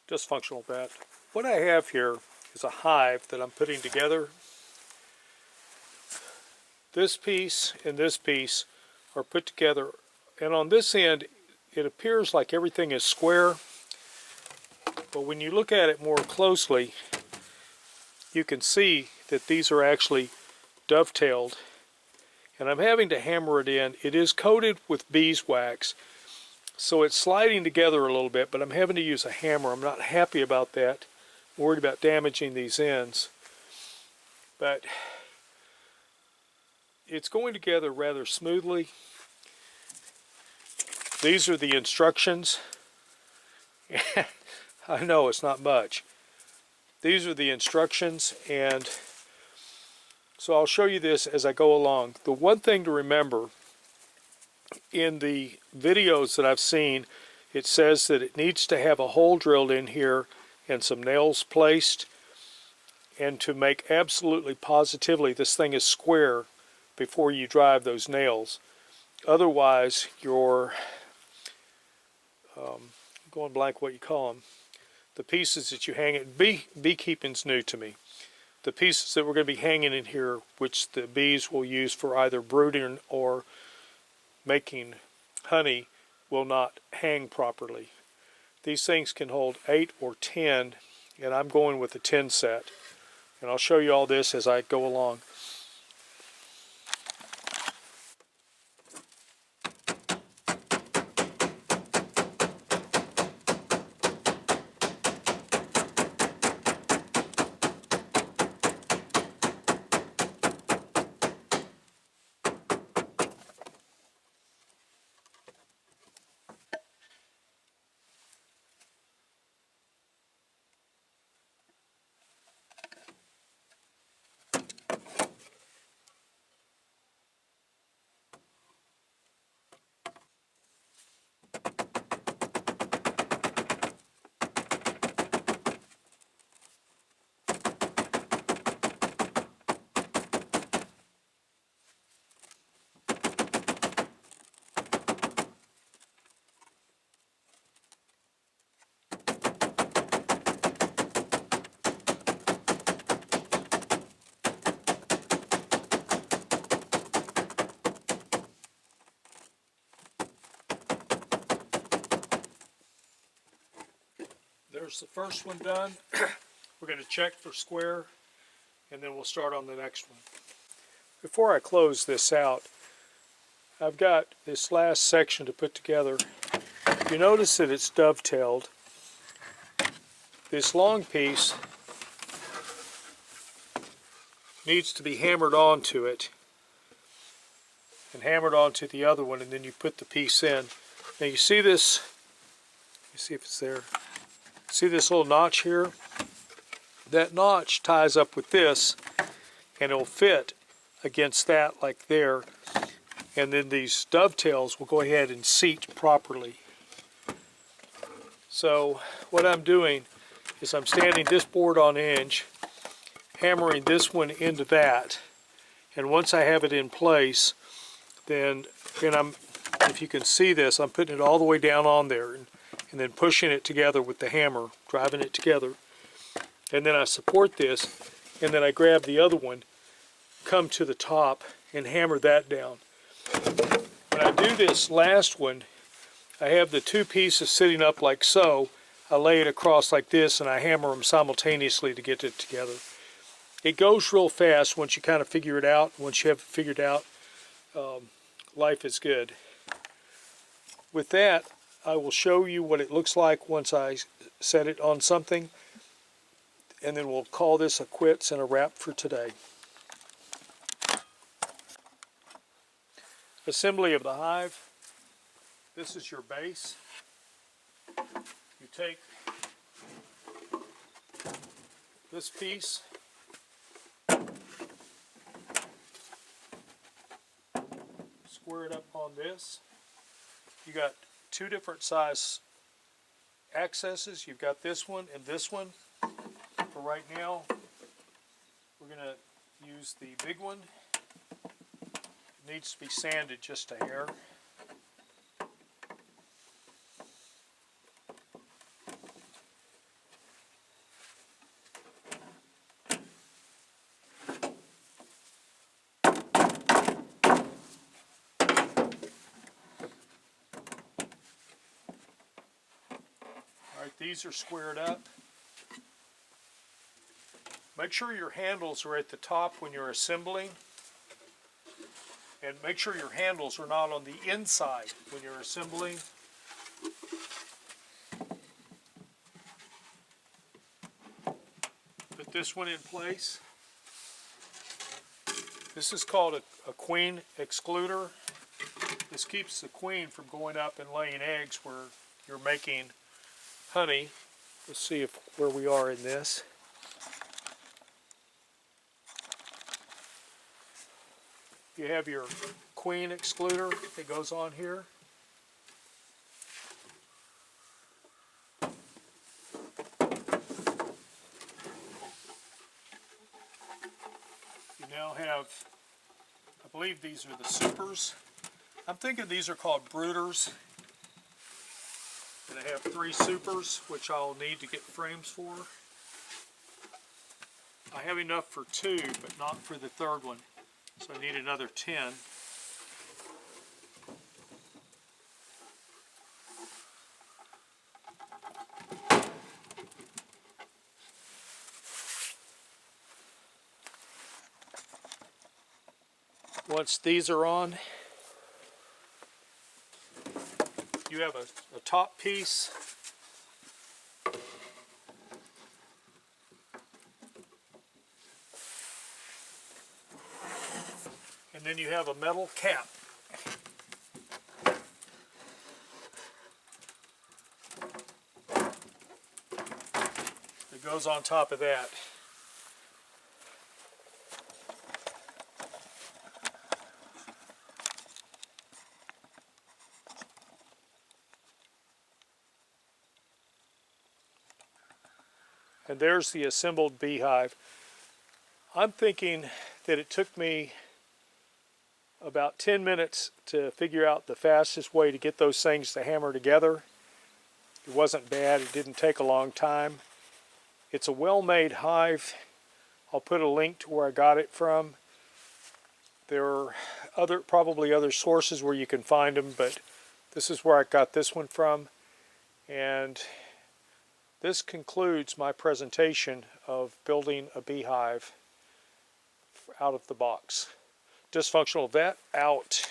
dysfunctional bat. What I have here is a hive that I'm putting together. This piece and this piece are put together, and on this end it appears like everything is square, but when you look at it more closely you can see that these are actually dovetailed, and I'm having to hammer it in. It is coated with beeswax, so it's sliding together a little bit, but I'm having to use a hammer. I'm not happy about that. I'm worried about damaging these ends, but it's going together rather smoothly. These are the instructions. I know it's not much. These are the instructions, and so I'll show you this as I go along. The one thing to remember, in the videos that I've seen, it says that it needs to have a hole drilled in here and some nails placed, and to make absolutely positively this thing is square before you drive those nails. Otherwise, your I'm going blank what you call them, the pieces that you hang it, beekeeping's new to me. The pieces that we're going to be hanging in here, which the bees will use for either brooding or making honey, will not hang properly. These things can hold 8 or 10, and I'm going with a 10 set. And I'll show you all this as I go along. There's the first one done. We're going to check for square, and then we'll start on the next one. Before I close this out, I've got this last section to put together. You notice that it's dovetailed. This long piece needs to be hammered onto it and hammered onto the other one, and then you put the piece in. Now you see this, let me see if it's there. See this little notch here? That notch ties up with this, and it'll fit against that like there, and then these dovetails will go ahead and seat properly. So what I'm doing is I'm standing this board on edge, hammering this one into that, and once I have it in place, then if you can see this, I'm putting it all the way down on there, and then pushing it together with the hammer, driving it together. And then I support this, and then I grab the other one, come to the top, and hammer that down. When I do this last one, I have the two pieces sitting up like so. I lay it across like this, and I hammer them simultaneously to get it together. It goes real fast once you kind of figure it out. Once you have it figured out, life is good. With that, I will show you what it looks like once I set it on something, and then we'll call this a quits and a wrap for today. Assembly of the hive. This is your base. You take this piece, square it up on this. You got two different size accesses. You've got this one and this one. For right now, we're going to use the big one. It needs to be sanded just a hair. these are squared up. Make sure your handles are at the top when you're assembling. And make sure your handles are not on the inside when you're assembling. Put this one in place. This is called a queen excluder. This keeps the queen from going up and laying eggs where you're making honey. Let's see where we are in this. You have your queen excluder that goes on here. You now have, I believe these are the supers. I'm thinking these are called brooders. And I have 3 supers, which I'll need to get frames for. I have enough for 2, but not for the third one. So I need another 10. Once these are on, you have a top piece. And then you have a metal cap. That goes on top of that. And there's the assembled beehive. I'm thinking that it took me about 10 minutes to figure out the fastest way to get those things to hammer together. It wasn't bad, it didn't take a long time. It's a well-made hive. I'll put a link to where I got it from. There are probably other sources where you can find them, but this is where I got this one from. And this concludes my presentation of building a beehive out of the box. Dysfunctional vet out.